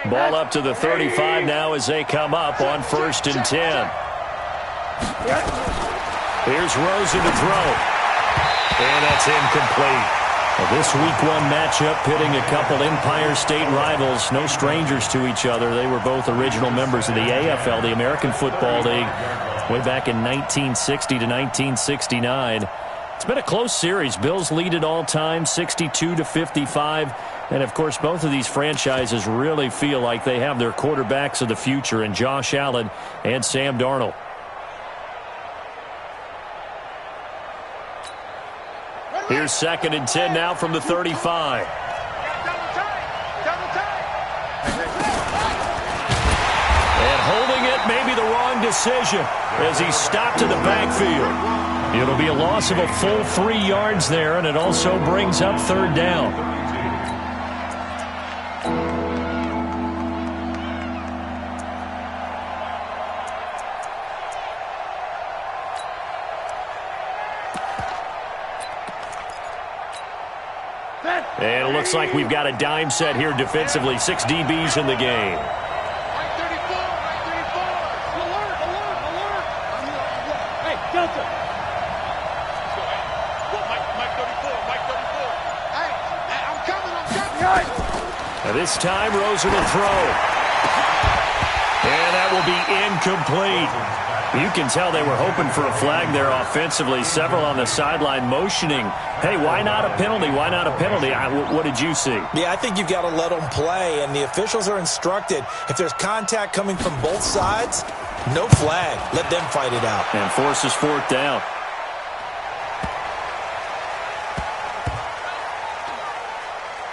Ball up to the 35 now as they come up on 1st and 10. Here's Rosen to throw. And that's incomplete. Well, this Week 1 matchup pitting a couple Empire State rivals, no strangers to each other. They were both original members of the AFL, the American Football League, way back in 1960 to 1969. It's been a close series. Bills lead it all time, 62-55. And, of course, both of these franchises really feel like they have their quarterbacks of the future in Josh Allen and Sam Darnold. Here's 2nd and 10 now from the 35. And holding it may be the wrong decision as he stopped in the backfield. It'll be a loss of a full 3 yards there, and it also brings up 3rd down. And it looks like we've got a dime set here defensively. 6 DBs in the game. Right 34, right 34. Alert, alert, alert. Hey, Delta. Mike 34, Mike 34. Hey, I'm coming. Now this time, Rosen will throw. And that will be incomplete. You can tell they were hoping for a flag there offensively. Several on the sideline motioning, hey, why not a penalty? Why not a penalty? What did you see? Yeah, I think you've got to let them play, and the officials are instructed. If there's contact coming from both sides, no flag. Let them fight it out. And forces 4th down.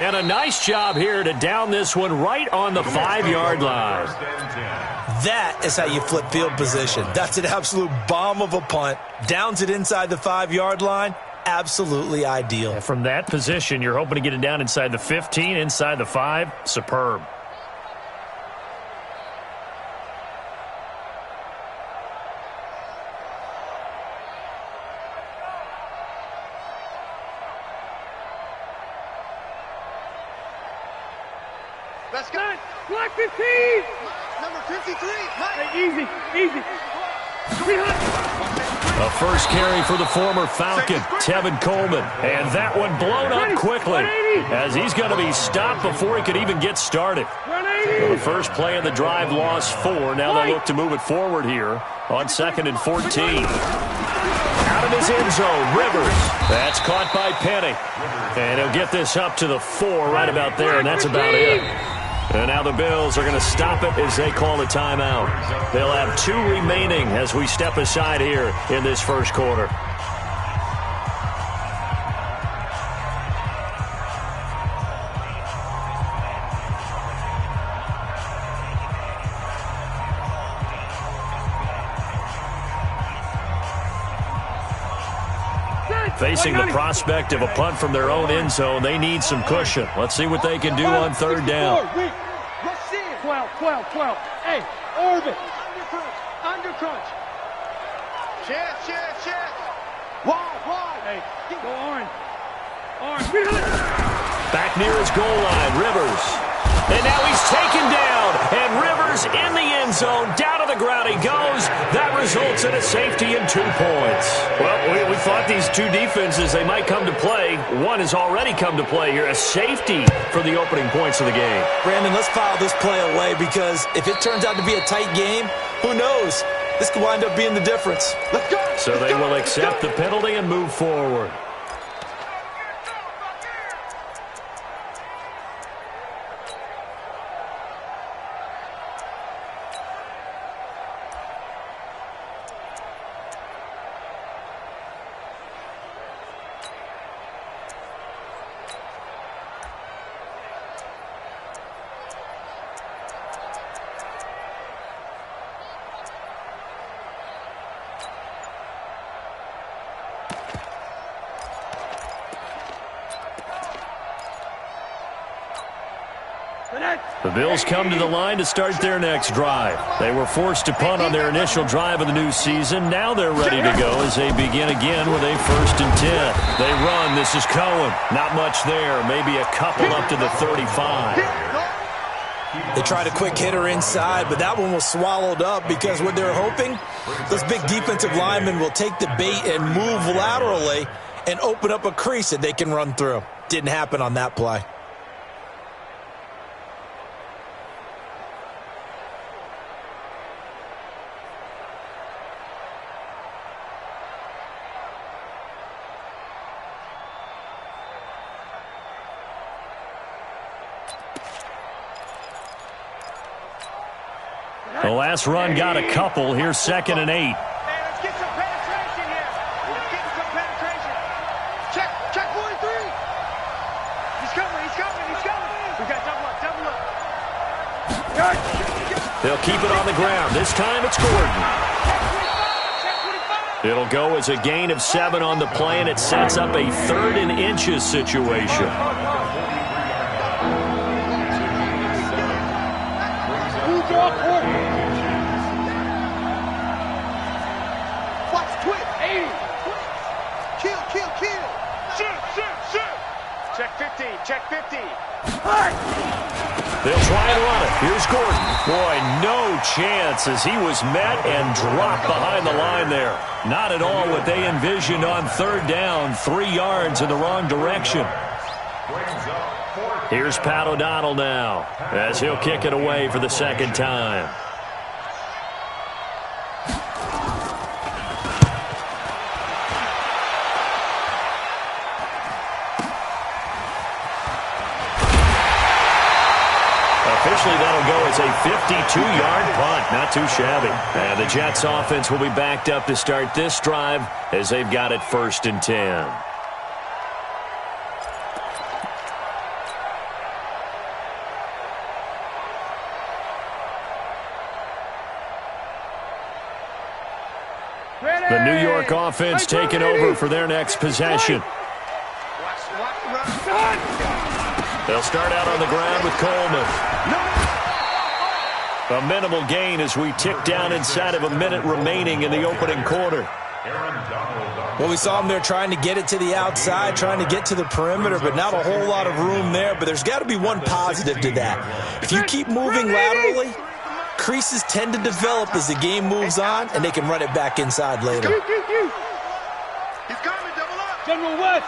And a nice job here to down this one right on the 5-yard line. That is how you flip field position. That's an absolute bomb of a punt. Downs it inside the 5-yard line. Absolutely ideal. And from that position, you're hoping to get it down inside the 15, inside the 5. Superb. Let's go. Black 15. Number 53. Hey, easy, easy. A first carry for the former Falcon, Tevin Coleman. And that one blown up quickly as he's going to be stopped before he could even get started. Well, the first play of the drive lost 4. Now they look to move it forward here on 2nd and 14. Out of his end zone, Rivers. That's caught by Penny. And he'll get this up to the 4 right about there, and that's about it. And now the Bills are going to stop it as they call a timeout. They'll have 2 remaining as we step aside here in this first quarter. Facing the prospect of a punt from their own end zone, they need some cushion. Let's see what they can do on 3rd down. 12. Hey, orbit. Under crunch. Chance. Wide. Hey, go orange. Back near his goal line, Rivers. And now he's taken down. And Rivers in the end zone. Down to the ground he goes. That results in a safety and 2 points. Well, we thought these 2 defenses, they might come to play. One has already come to play here. A safety for the opening points of the game. Brandon, let's file this play away because if it turns out to be a tight game, who knows? This could wind up being the difference. Let's go. So they will accept the penalty and move forward. The Bills come to the line to start their next drive. They were forced to punt on their initial drive of the new season. Now they're ready to go as they begin again with a 1st and 10. They run. This is Cohen. Not much there. Maybe a couple up to the 35. They tried a quick hitter inside, but that one was swallowed up because what they're hoping, those big defensive linemen will take the bait and move laterally and open up a crease that they can run through. Didn't happen on that play. The last run got a couple. Here's 2nd and 8. Hey, let's get some penetration here. Let's get some penetration. Check 43. He's coming. We got double up. They'll keep it on the ground. This time it's Gordon. It'll go as a gain of 7 on the play, and it sets up a 3rd and inches situation. Check 50. They'll try and run it. Here's Gordon. Boy, no chance as he was met and dropped behind the line there. Not at all what they envisioned on 3rd down. 3 yards in the wrong direction. Here's Pat O'Donnell now as he'll kick it away for the 2nd time. Officially, that'll go as a 52-yard punt. Not too shabby. And the Jets offense will be backed up to start this drive as they've got it 1st and 10. The New York offense taking over for their next possession. They'll start out on the ground with Coleman. A minimal gain as we tick down inside of a minute remaining in the opening quarter. Well, we saw them there trying to get it to the outside, trying to get to the perimeter, but not a whole lot of room there. But there's got to be one positive to that. If you keep moving laterally, creases tend to develop as the game moves on, and they can run it back inside later. He's coming, double up. General West.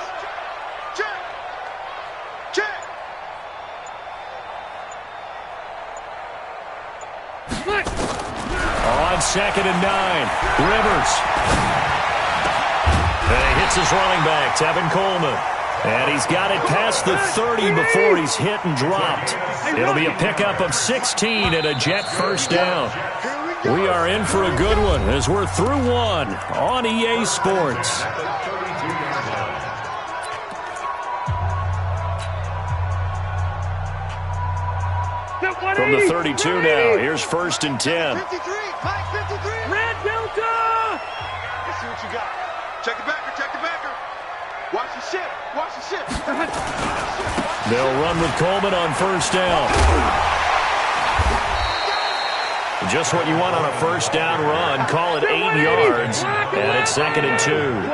Check. On 2nd and 9, Rivers. And he hits his running back, Tevin Coleman. And he's got it past the 30 before he's hit and dropped. It'll be a pickup of 16 and a Jet 1st down. We are in for a good one as we're through one on EA Sports. From the 32 now, here's 1st and 10. 53, Mike, 53. Red Delta. Let's see what you got. Check the backer. Watch the ship. They'll run with Coleman on 1st down. Just what you want on a 1st down run. Call it 8 yards, and it's 2nd and 2. 12. 8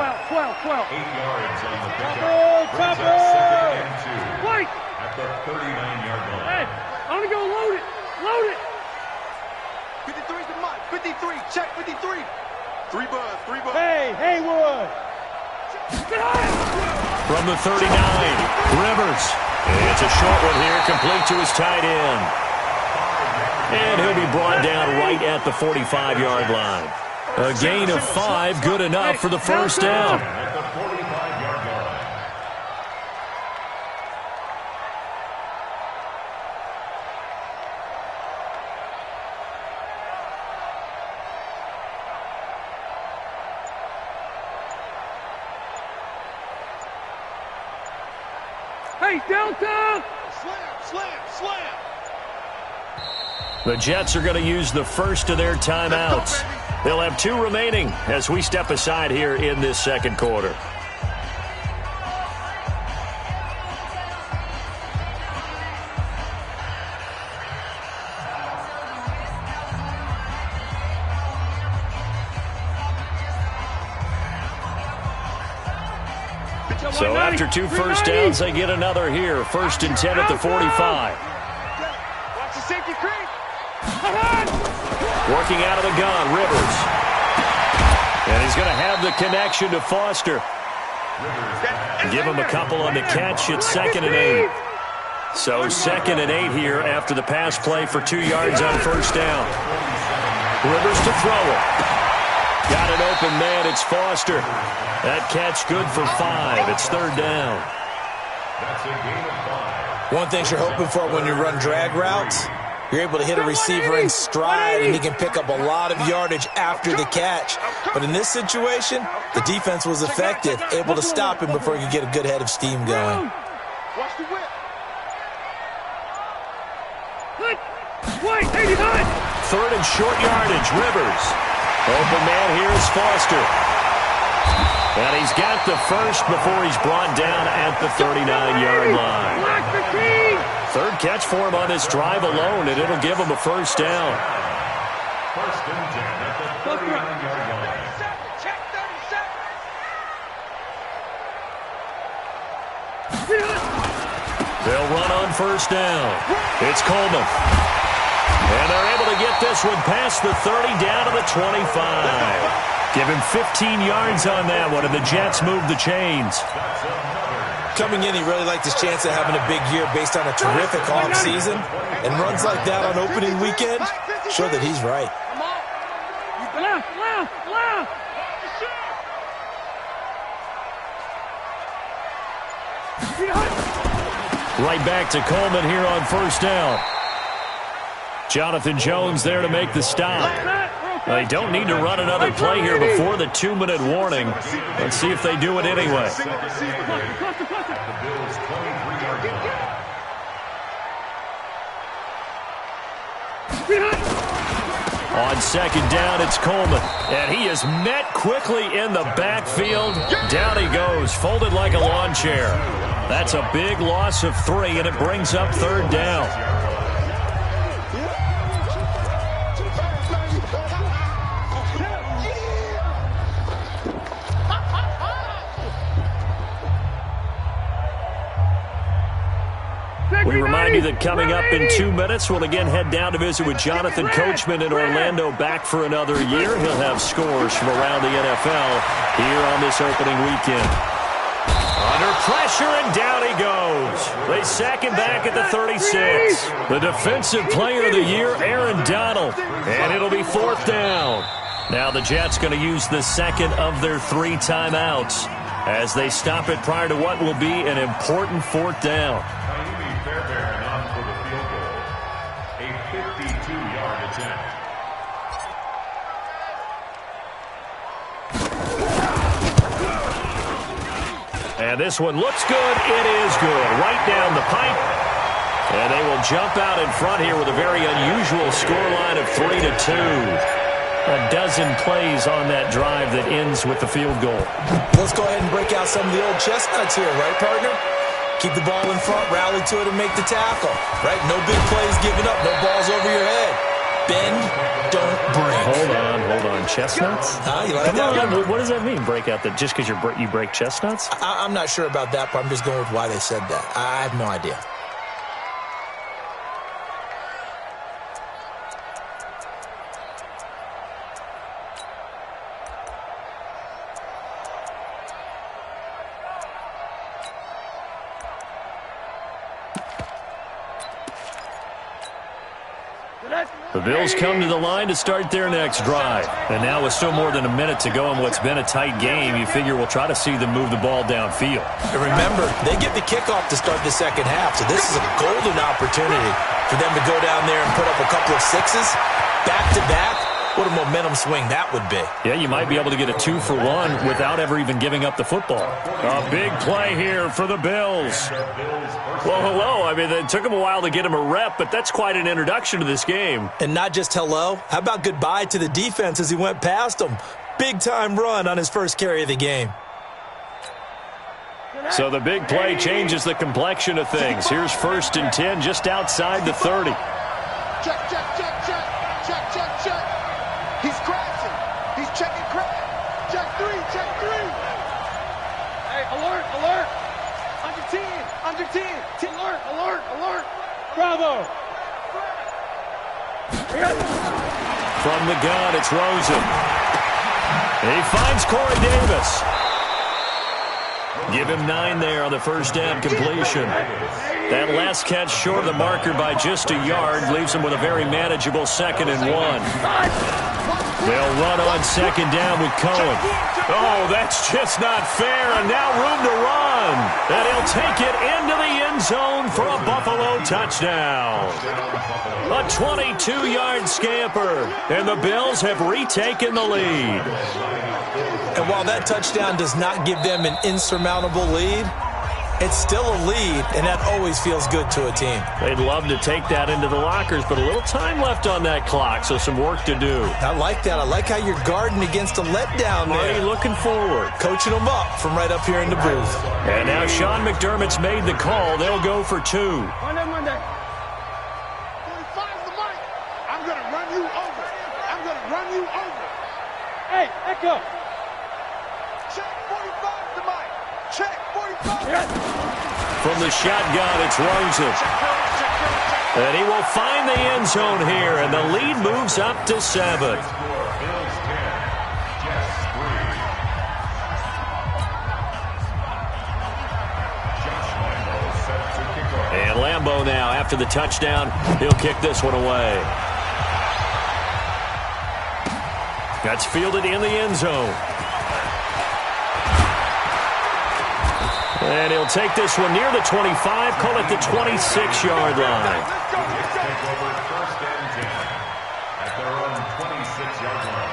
yards on the pickup. Brings up 2nd and 2 Wait. at the 39-yard line. Hey, I'm going to go load it. 53's the Mike. 53. Check 53. 3 buzz. Hey, Haywood. From the 39, Rivers. It's a short one here, complete to his tight end. And he'll be brought down right at the 45-yard line. A gain of 5, good enough for the 1st down. At the 45-yard line. Hey, Delta. Slam. The Jets are going to use the first of their timeouts. They'll have 2 remaining as we step aside here in this 2nd quarter. So after 2 first downs, they get another here. 1st and 10 at the 45. Watch the safety creep. Working out of the gun, Rivers. And he's going to have the connection to Foster. Give him a couple on the catch. It's 2nd and 8. So 2nd and 8 here after the pass play for 2 yards on first down. Rivers to throw it. Got an open man. It's Foster. That catch good for 5. It's 3rd down. That's a gain of 5. One thing you're hoping for when you run drag routes, you're able to hit a receiver in stride, and he can pick up a lot of yardage after the catch. But in this situation, the defense was effective, able to stop him before he could get a good head of steam going. Watch the whip. Wait, 89. 3rd and short yardage, Rivers. Open man here is Foster. And he's got the first before he's brought down at the 39-yard line. Lock the key. 3rd catch for him on this drive alone, and it'll give him a first down. 1st and 10 at the 39-yard line. Check 37. They'll run on first down. It's Coleman. And they're able to get this one past the 30 down to the 25. Give him 15 yards on that one, and the Jets move the chains. Coming in, he really liked his chance of having a big year based on a terrific offseason. And runs like that on opening weekend show that he's right. Left. Right back to Coleman here on first down. Jonathan Jones there to make the stop. They don't need to run another play here before the 2-minute warning. Let's see if they do it anyway. The Bills' 23-yard line. On 2nd down, it's Coleman. And he is met quickly in the backfield. Down he goes, folded like a lawn chair. That's a big loss of 3, and it brings up 3rd down. We remind you that coming up in 2 minutes, we'll again head down to visit with Jonathan Coachman in Orlando, back for another year. He'll have scores from around the NFL here on this opening weekend. Under pressure, and down he goes. They sack him back at the 36. The defensive player of the year, Aaron Donald. And it'll be 4th down. Now the Jets going to use the 2nd of their 3 timeouts as they stop it prior to what will be an important 4th down. Fairbairn on for the field goal. A 52-yard attempt. And this one looks good. It is good. Right down the pipe. And they will jump out in front here with a very unusual scoreline of 3-2. A dozen plays on that drive that ends with the field goal. Let's go ahead and break out some of the old chestnuts here, right, partner? Keep the ball in front, rally to it, and make the tackle. Right? No big plays given up, no balls over your head. Bend, don't break. Hold on. Chestnuts? You like that? What does that mean, break out? That just because you break chestnuts? I'm not sure about that, but I'm just going with why they said that. I have no idea. The Bills come to the line to start their next drive. And now with still more than a minute to go in what's been a tight game, you figure we'll try to see them move the ball downfield. And remember, they get the kickoff to start the second half, so this is a golden opportunity for them to go down there and put up a couple of 6s back-to-back. What a momentum swing that would be. Yeah, you might be able to get a 2-for-1 without ever even giving up the football. A big play here for the Bills. Well, hello. I mean, it took him a while to get him a rep, but that's quite an introduction to this game. And not just hello. How about goodbye to the defense as he went past him? Big-time run on his first carry of the game. So the big play changes the complexion of things. Here's 1st and 10 just outside the 30. Check. He's crashing. He's checking crash. Check 3. Hey, alert. Under 10. Alert. Bravo. From the gun, it's Rosen. He finds Corey Davis. Give him 9 there on the first down completion. That last catch short of the marker by just a yard leaves him with a very manageable 2nd and 1. They'll run on second down with Cohen. Oh, that's just not fair, and now room to run. And he'll take it into the end zone for a Buffalo touchdown. A 22-yard scamper, and the Bills have retaken the lead. And while that touchdown does not give them an insurmountable lead, it's still a lead, and that always feels good to a team. They'd love to take that into the lockers, but a little time left on that clock, so some work to do. I like that. I like how you're guarding against a letdown there. Marty looking forward. Coaching them up from right up here in the booth. And now Sean McDermott's made the call. They'll go for 2. Monday. 45's the mic. I'm going to run you over. I'm going to run you over. Hey, Echo. Check 45's the mic. Check 45. From the shotgun, it's Rosen. And he will find the end zone here, and the lead moves up to 7. And Lambeau now, after the touchdown, he'll kick this one away. That's fielded in the end zone. And he'll take this one near the 25, call it the 26-yard line. Take over 1st and 10 at their own 26-yard line.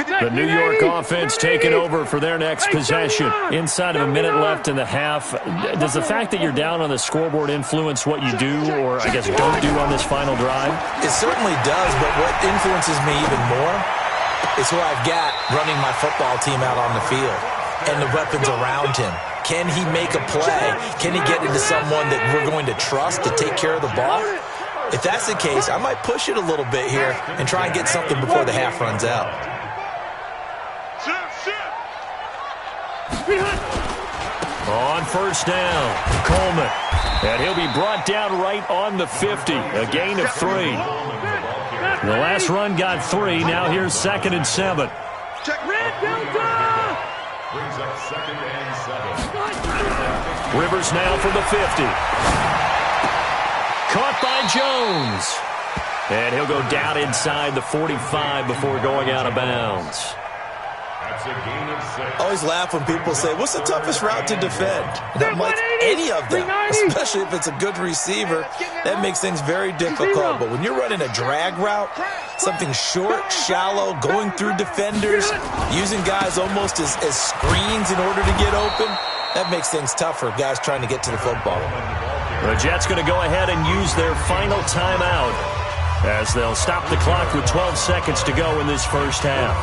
The New York offense taking over for their next possession. Inside of a minute left in the half. Does the fact that you're down on the scoreboard influence what you do, or I guess don't do on this final drive? It certainly does, but what influences me even more is who I've got running my football team out on the field and the weapons around him. Can he make a play? Can he get into someone that we're going to trust to take care of the ball? If that's the case, I might push it a little bit here and try and get something before the half runs out. On first down, Coleman. And he'll be brought down right on the 50. A gain of 3. The last run got 3. Now here's 2nd and 7. Brings up 2nd and 7. Rivers now from the 50. Caught by Jones. And he'll go down inside the 45 before going out of bounds. That's a gain of 6. I always laugh when people say, what's the toughest route to defend? And I'm like, any of them, especially if it's a good receiver. That makes things very difficult. But when you're running a drag route, something short, shallow, going through defenders, using guys almost as screens in order to get open, that makes things tough for guys trying to get to the football. The Jets going to go ahead and use their final timeout as they'll stop the clock with 12 seconds to go in this first half.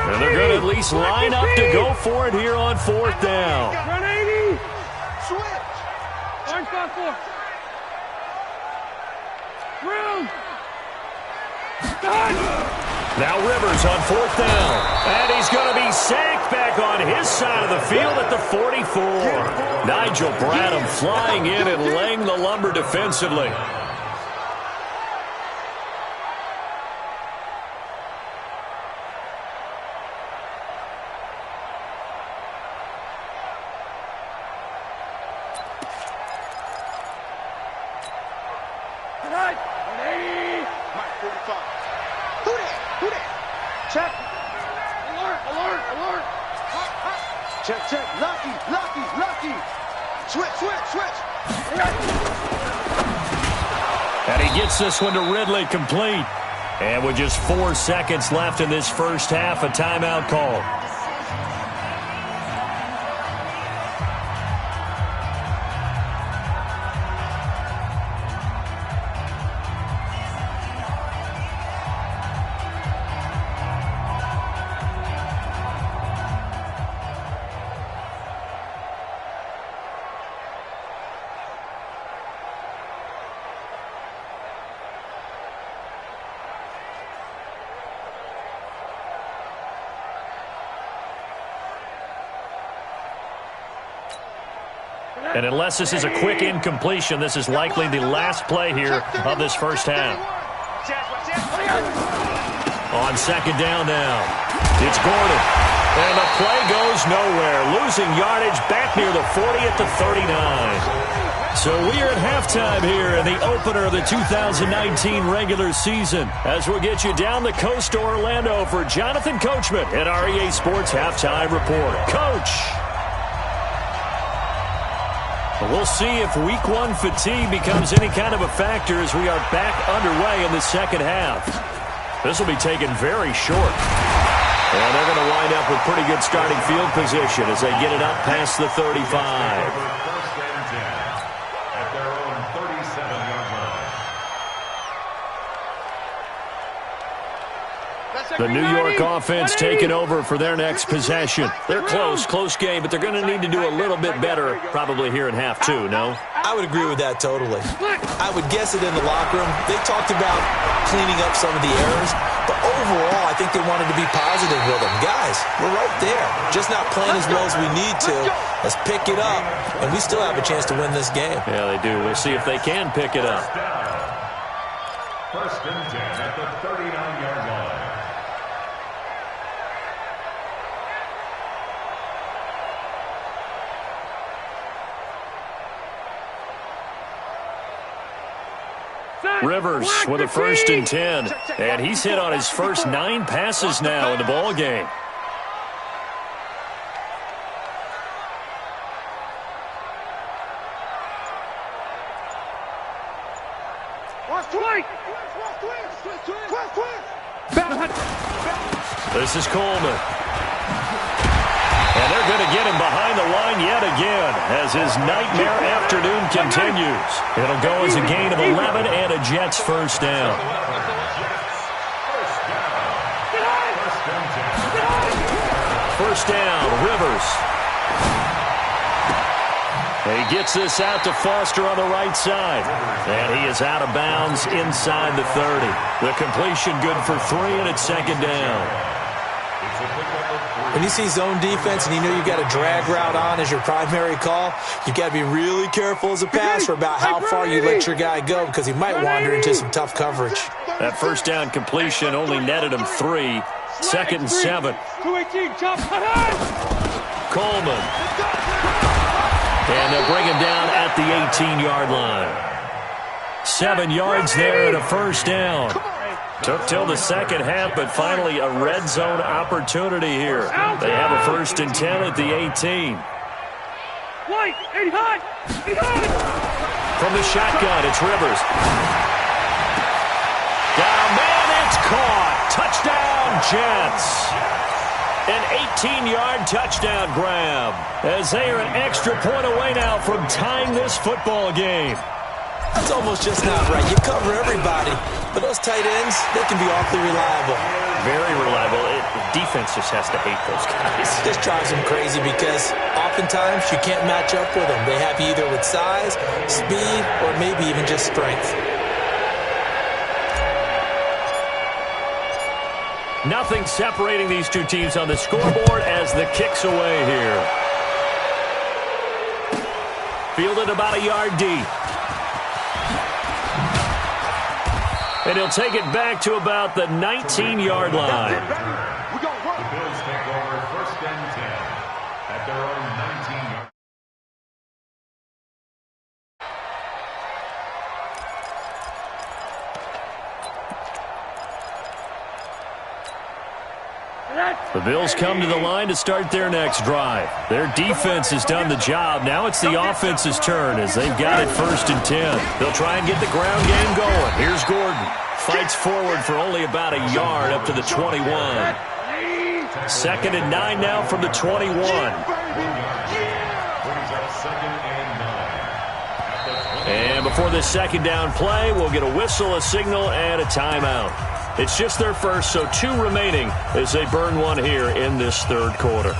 And they're going to at least line up to go for it here on 4th down. Run 80. Switch. Orange 5-4. Room. Now Rivers on 4th down. And he's going to be sacked back on his side of the field at the 44. Nigel Bradham flying in and laying the lumber defensively. And he gets this one to Ridley complete. And with just 4 seconds left in this first half, a timeout call. And unless this is a quick incompletion, this is likely the last play here of this first half. On second down now, it's Gordon. And the play goes nowhere, losing yardage back near the 40 at the 39. So we are at halftime here in the opener of the 2019 regular season, as we'll get you down the coast to Orlando for Jonathan Coachman at our EA Sports Halftime Report. Coach! We'll see if Week 1 fatigue becomes any kind of a factor as we are back underway in the second half. This will be taken very short. And they're going to wind up with pretty good starting field position as they get it up past the 35. First and 10 at their own 37-yard line. The New York offense taking over for their next possession. They're close game, but they're going to need to do a little bit better probably here in half two, no? I would agree with that totally. I would guess it in the locker room. They talked about cleaning up some of the errors, but overall, I think they wanted to be positive with them. Guys, we're right there. Just not playing as well as we need to. Let's pick it up, and we still have a chance to win this game. Yeah, they do. We'll see if they can pick it up. First and 10 at the 39-yard line. Rivers with a first and 10. And he's hit on his first 9 passes now in the ball game. This is Coleman. And they're going to get him behind the line yet again as his nightmare afternoon continues. It'll go as a gain of 11 and a Jets first down. First down, Rivers. He gets this out to Foster on the right side. And he is out of bounds inside the 30. The completion good for 3, and it's second down. When you see zone defense and you know you've got a drag route on as your primary call, you've got to be really careful as a passer about how far you let your guy go because he might wander into some tough coverage. That first down completion only netted him 3. Second and 7. Coleman. And they'll bring him down at the 18-yard line. 7 yards there and a first down. Took till the second half, but finally a red zone opportunity here. They have a first and 10 at the 18. From the shotgun, it's Rivers. Down, man, it's caught. Touchdown, Jets. An 18-yard touchdown grab as they are an extra point away now from tying this football game. That's almost just not right. You cover everybody, but those tight ends, they can be awfully reliable. Very reliable. Defense just has to hate those guys. This drives them crazy because oftentimes you can't match up with them. They have you either with size, speed, or maybe even just strength. Nothing separating these two teams on the scoreboard as the kick's away here. Fielded about a yard deep. And he'll take it back to about the 19-yard line. The Bills take over first and 10 at their own 19-yard. The Bills come to the line to start their next drive. Their defense has done the job. Now it's the offense's turn as they've got it first and 10. They'll try and get the ground game going. Here's Gordon. Fights forward for only about a yard up to the 21. Second and 9 now from the 21. And before this second down play, we'll get a whistle, a signal, and a timeout. It's just their first, so 2 remaining as they burn one here in this third quarter.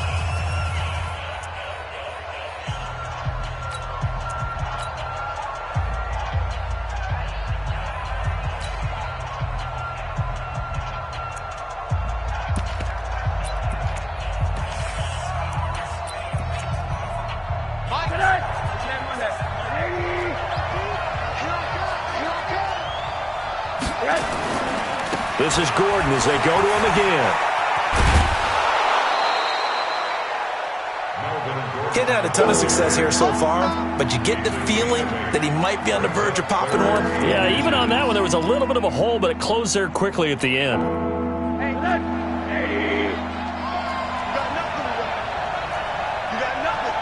This is Gordon as they go to him again. Getting had a ton of success here so far, but you get the feeling that he might be on the verge of popping one. Yeah, even on that one, there was a little bit of a hole, but it closed there quickly at the end. Hey, hey. You got nothing to do. You got nothing.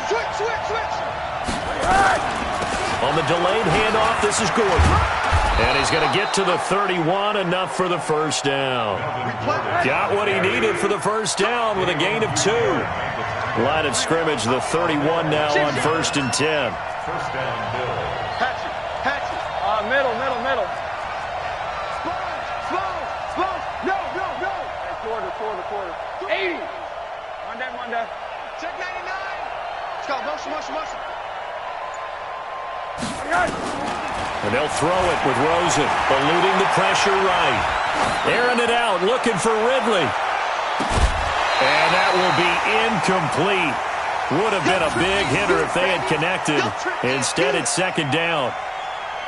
Switch. On the delayed handoff, this is Gordon. And he's going to get to the 31, enough for the first down. Got what he needed for the first down with a gain of 2. Line of scrimmage, the 31 now on 1st and 10. First down, Bill. Hatchet. Middle. Slow. No. Quarter. 80. One down. Check 99. Let's go. Motion. And they'll throw it with Rosen, eluding the pressure right. Airing it out, looking for Ridley. And that will be incomplete. Would have been a big hitter if they had connected. Instead, it's 2nd down.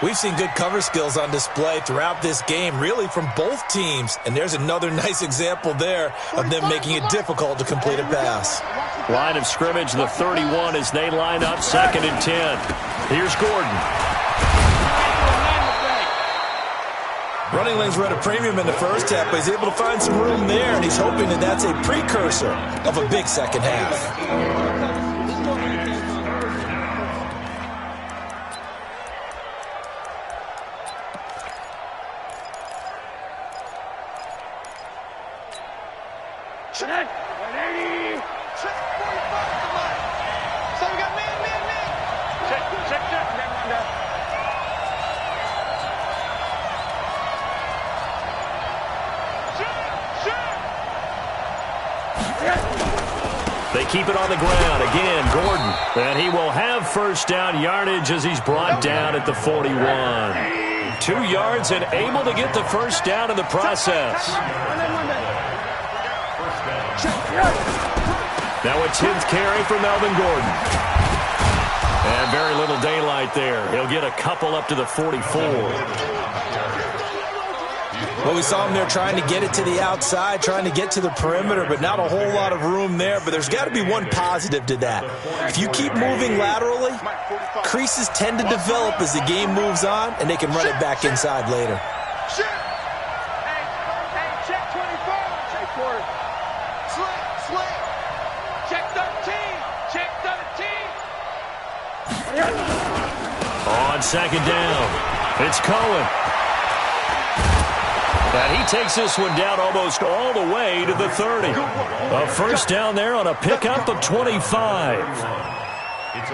We've seen good cover skills on display throughout this game, really from both teams. And there's another nice example there of them making it difficult to complete a pass. Line of scrimmage, the 31, as they line up 2nd and 10. Here's Gordon. Running lanes were at a premium in the first half, but he's able to find some room there, and he's hoping that that's a precursor of a big second half. They keep it on the ground. Again, Gordon. And he will have first down yardage as he's brought down at the 41. 2 yards and able to get the first down in the process. Now a 10th carry for Melvin Gordon. And very little daylight there. He'll get a couple up to the 44. Well, we saw him there trying to get it to the outside, trying to get to the perimeter, but not a whole lot of room there. But there's got to be one positive to that. If you keep moving laterally, creases tend to develop as the game moves on, and they can run it back inside later. Hey, check 24. Check quarter. Slant. Check 13. On 2nd down, it's Cohen. And he takes this one down almost all the way to the 30. A first down there on a pickup of 25.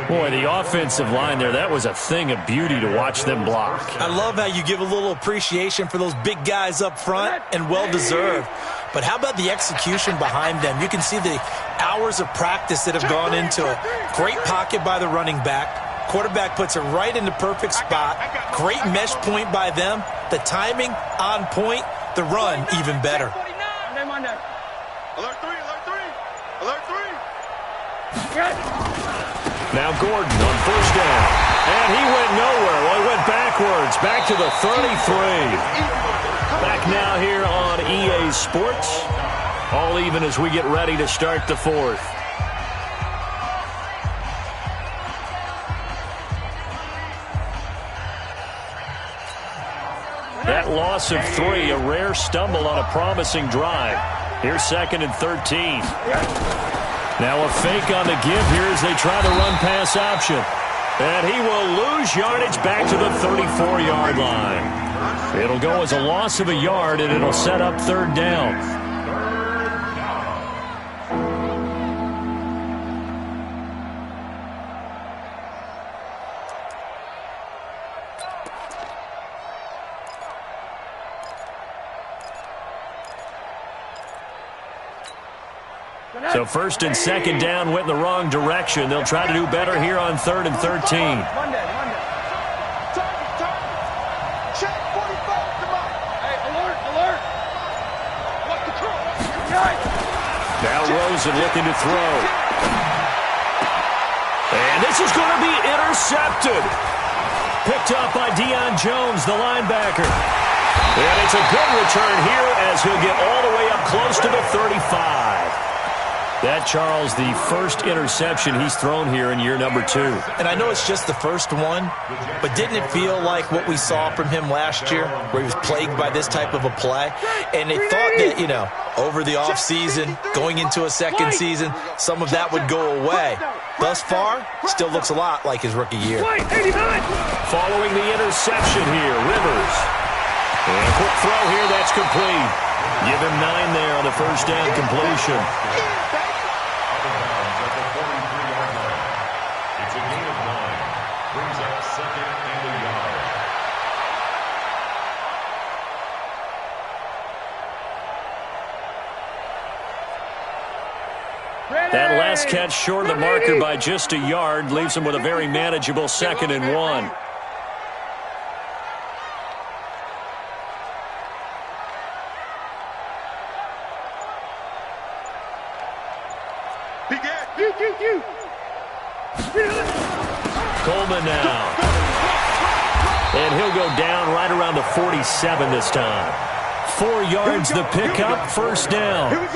Boy, the offensive line there, that was a thing of beauty to watch them block. I love how you give a little appreciation for those big guys up front, and well-deserved. But how about the execution behind them? You can see the hours of practice that have gone into it. Great pocket by the running back. Quarterback puts it right in the perfect spot. Great mesh point by them. The timing on point. The run even better. Alert 3. Now Gordon on first down. And he went nowhere. Well, he went backwards. Back to the 33. Back now here on EA Sports. All even as we get ready to start the 4th. That loss of 3, a rare stumble on a promising drive. Here's 2nd and 13. Now a fake on the give here as they try to run pass option. And he will lose yardage back to the 34-yard line. It'll go as a loss of a yard, and it'll set up 3rd down. So 1st and 2nd down went in the wrong direction. They'll try to do better here on 3rd and 13. Target. Check 45. Come on. Hey, alert. What the control? Now Rosen looking to throw. And this is going to be intercepted. Picked up by Deion Jones, the linebacker. And it's a good return here as he'll get all the way up close to the 35. That, Charles, the first interception he's thrown here in year number 2. And I know it's just the first one, but didn't it feel like what we saw from him last year, where he was plagued by this type of a play? And they thought that, over the offseason, going into a second season, some of that would go away. Thus far, still looks a lot like his rookie year. Following the interception here, Rivers. And a quick throw here, that's complete. Give him 9 there on the first down completion. That last catch short of the marker by just a yard leaves him with a very manageable 2nd and 1. Coleman now. And he'll go down right around the 47 this time. 4 yards the pickup, first down.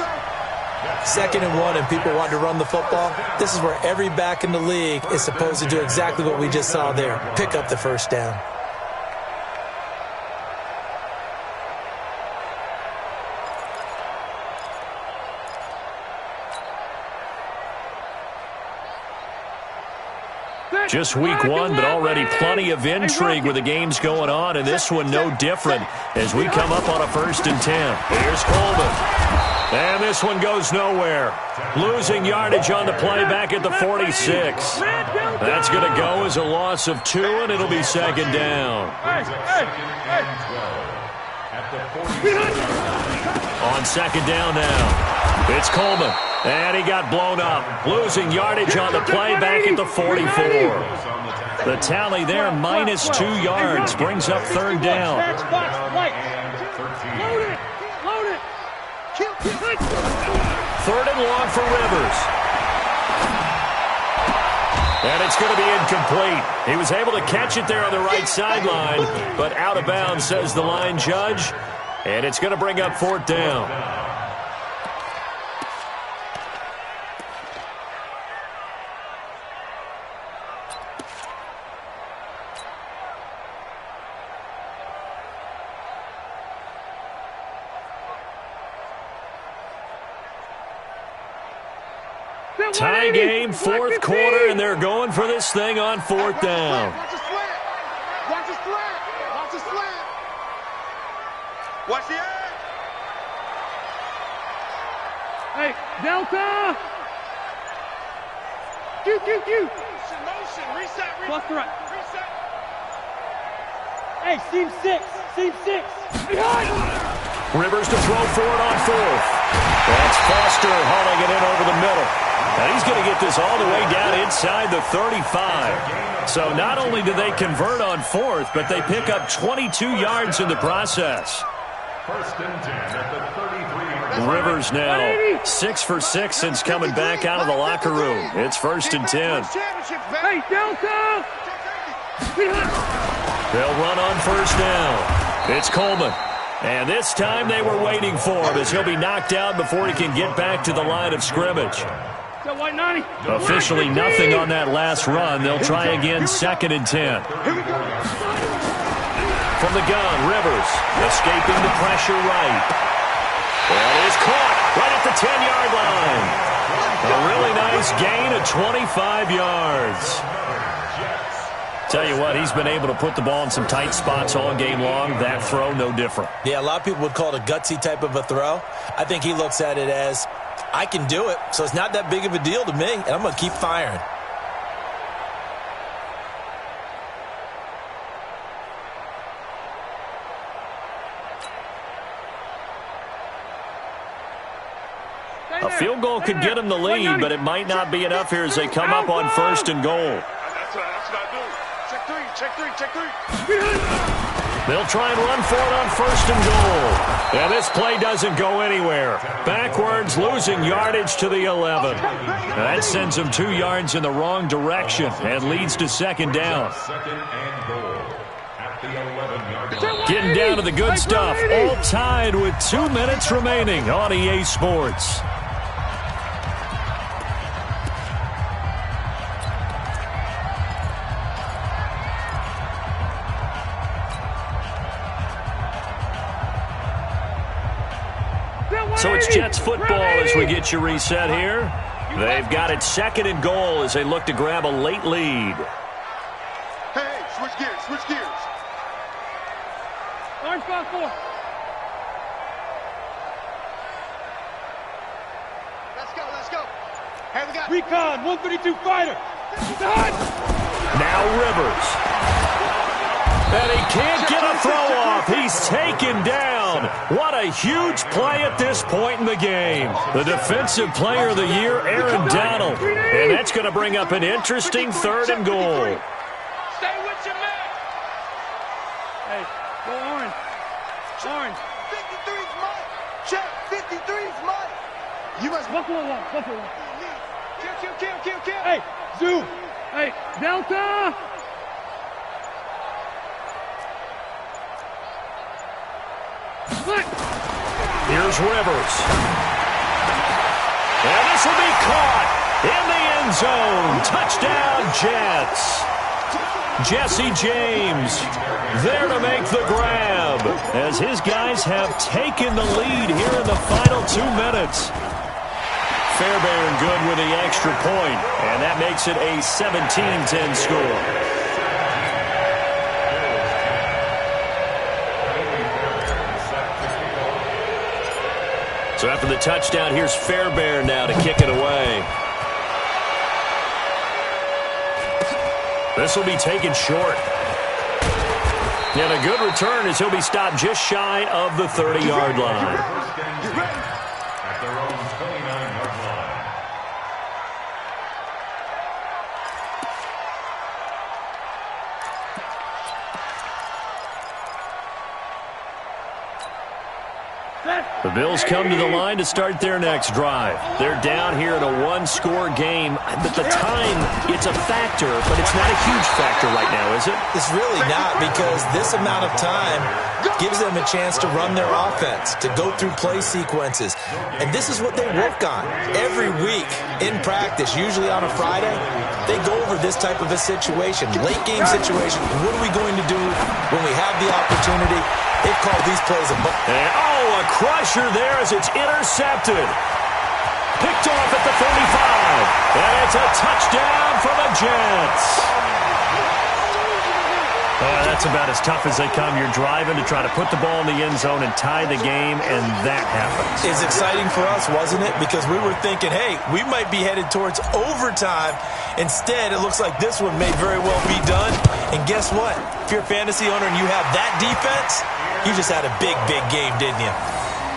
2nd and 1 and people want to run the football. This is where every back in the league is supposed to do exactly what we just saw there. Pick up the first down. Just week 1, but already plenty of intrigue with the games going on, and this one no different as we come up on a 1st and 10. Here's Coleman. And this one goes nowhere. Losing yardage on the play back at the 46. That's going to go as a loss of 2, and it'll be 2nd down. On 2nd down now, it's Coleman. And he got blown up. Losing yardage on the play back at the 44. The tally there, minus 2 yards, brings up 3rd down. 3rd and long for Rivers. And it's going to be incomplete. He was able to catch it there on the right sideline, but out of bounds, says the line judge. And it's going to bring up 4th down. Tie game, 4th quarter, and they're going for this thing on 4th down. Watch the slant. Watch the slant. Watch the slant. Watch the edge. Hey, Delta! Q. Motion. Reset. Plus the right. Reset. Hey, seam 6. Seam 6. Behind! Rivers to throw for it on 4th. That's Foster hauling it in over the middle. And he's going to get this all the way down inside the 35. So not only do they convert on 4th, but they pick up 22 yards in the process. 1st and 10 at the 33. Rivers now 6 for 6 since coming back out of the locker room. It's 1st and 10. Hey, Delta! They'll run on 1st down. It's Coleman. And this time they were waiting for him as he'll be knocked out before he can get back to the line of scrimmage. Officially nothing on that last run. They'll try again, 2nd and 10. From the gun, Rivers escaping the pressure right. That is caught right at the 10-yard line. A really nice gain of 25 yards. Tell you what, he's been able to put the ball in some tight spots all game long. That throw, no different. Yeah, a lot of people would call it a gutsy type of a throw. I think he looks at it as, I can do it, so it's not that big of a deal to me, and I'm going to keep firing. A field goal could get him the lead, but it might not be enough here as they come up on 1st and goal. That's what I do. Check three. They'll try and run for it on 1st and goal. And this play doesn't go anywhere. Backwards, losing yardage to the 11. That sends them 2 yards in the wrong direction and leads to 2nd down. 2nd and goal at the 11-yard line. Getting down to the good stuff. All tied with 2 minutes remaining on EA Sports. So it's Jets football as we get you reset here. They've got it 2nd and goal as they look to grab a late lead. Hey, switch gears, switch gears. Orange 5-4. Let's go. Hey, we got Recon, 132 fighter. Now Rivers. And he can't get a throw off. He's taken down. What a huge play at this point in the game. The Defensive Player of the Year, Aaron Donald. And that's going to bring up an interesting 3rd and goal. Stay with your man. Hey, go orange. Orange. 53's mine. Check, 53's mine. You must Buffalo 1, Buffalo 1. kill. Hey, Zoo. Hey, Delta. Here's Rivers. And this will be caught in the end zone. Touchdown, Jets. Jesse James there to make the grab as his guys have taken the lead here in the final 2 minutes. Fairbairn good with the extra point, and that makes it a 17-10 score. So after the touchdown, here's Fairbairn now to kick it away. This will be taken short. And a good return as he'll be stopped just shy of the 30-yard line. At their own 29-yard line. The Bills come to the line to start their next drive. They're down here in a one-score game. But the time, it's a factor, but it's not a huge factor right now, is it? It's really not, because this amount of time gives them a chance to run their offense, to go through play sequences. And this is what they work on every week in practice, usually on a Friday. They go over this type of a situation, late game situation. What are we going to do when we have the opportunity? They've called these plays a a crusher there as it's intercepted. Picked off at the 35. And it's a touchdown for the Jets. That's about as tough as they come. You're driving to try to put the ball in the end zone and tie the game, and that happens. It's exciting for us, wasn't it? Because we were thinking, hey, we might be headed towards overtime. Instead, it looks like this one may very well be done. And guess what? If you're a fantasy owner and you have that defense, you just had a big, big game, didn't you?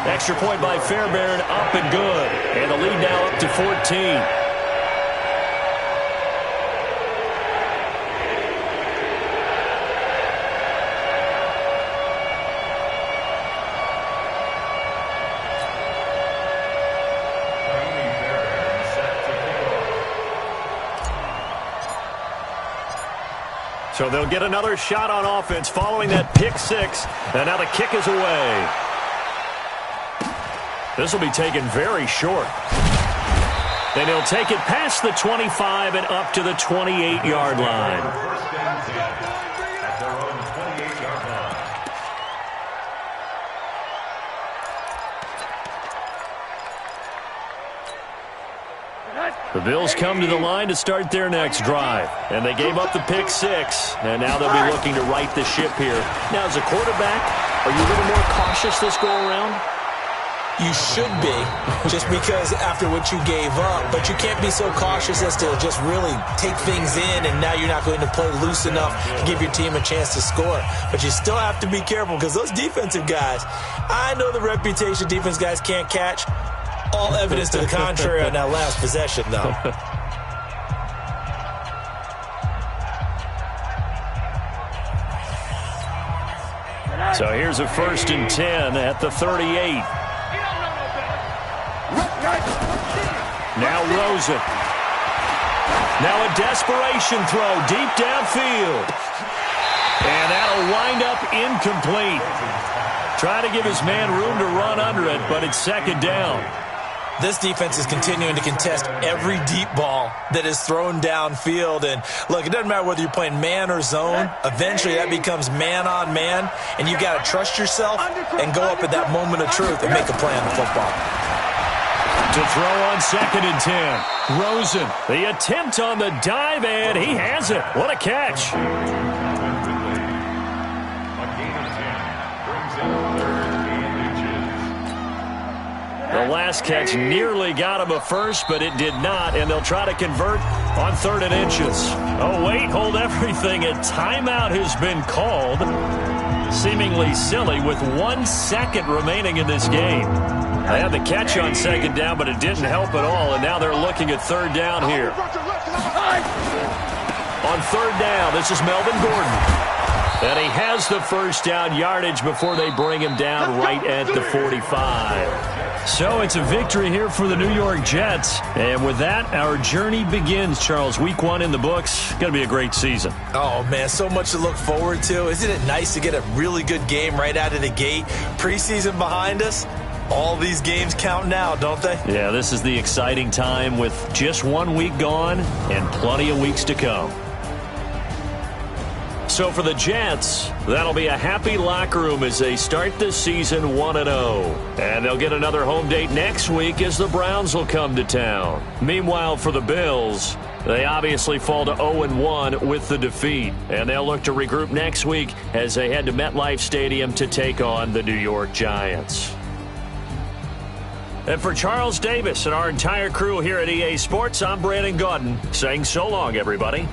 Extra point by Fairbairn, up and good. And the lead now up to 14. So they'll get another shot on offense following that pick six. And now the kick is away. This will be taken very short. And he'll take it past the 25 and up to the 28-yard line. First and 10 at their own 28-yard line. The Bills come to the line to start their next drive. And they gave up the pick six. And now they'll be looking to right the ship here. Now, as a quarterback, are you a little more cautious this go-around? You should be, just because after what you gave up. But you can't be so cautious as to just really take things in, and now you're not going to play loose enough to give your team a chance to score. But you still have to be careful, because those defensive guys, I know the reputation defense guys can't catch. All evidence to the contrary on that last possession, though. So here's a 1st and 10 at the 38. Now Rosen. Now a desperation throw deep downfield. And that'll wind up incomplete. Try to give his man room to run under it, but it's second down. This defense is continuing to contest every deep ball that is thrown downfield. And, look, it doesn't matter whether you're playing man or zone. Eventually, that becomes man on man, and you got to trust yourself and go up at that moment of truth and make a play on the football. To throw on 2nd and 10. Rosen, the attempt on the dive, and he has it. What a catch. The last catch nearly got him a first, but it did not, and they'll try to convert on 3rd and inches. Oh, wait, hold everything. A timeout has been called. Seemingly silly with 1 second remaining in this game. They had the catch on 2nd down, but it didn't help at all, and now they're looking at 3rd down here. On 3rd down, this is Melvin Gordon. And he has the first down yardage before they bring him down right at the 45. So it's a victory here for the New York Jets. And with that, our journey begins, Charles. Week 1 in the books. Going to be a great season. Oh, man, so much to look forward to. Isn't it nice to get a really good game right out of the gate? Preseason behind us. All these games count now, don't they? Yeah, this is the exciting time with just 1 week gone and plenty of weeks to come. So for the Jets, that'll be a happy locker room as they start the season 1-0. And they'll get another home date next week as the Browns will come to town. Meanwhile, for the Bills, they obviously fall to 0-1 with the defeat. And they'll look to regroup next week as they head to MetLife Stadium to take on the New York Giants. And for Charles Davis and our entire crew here at EA Sports, I'm Brandon Gaudin saying so long, everybody.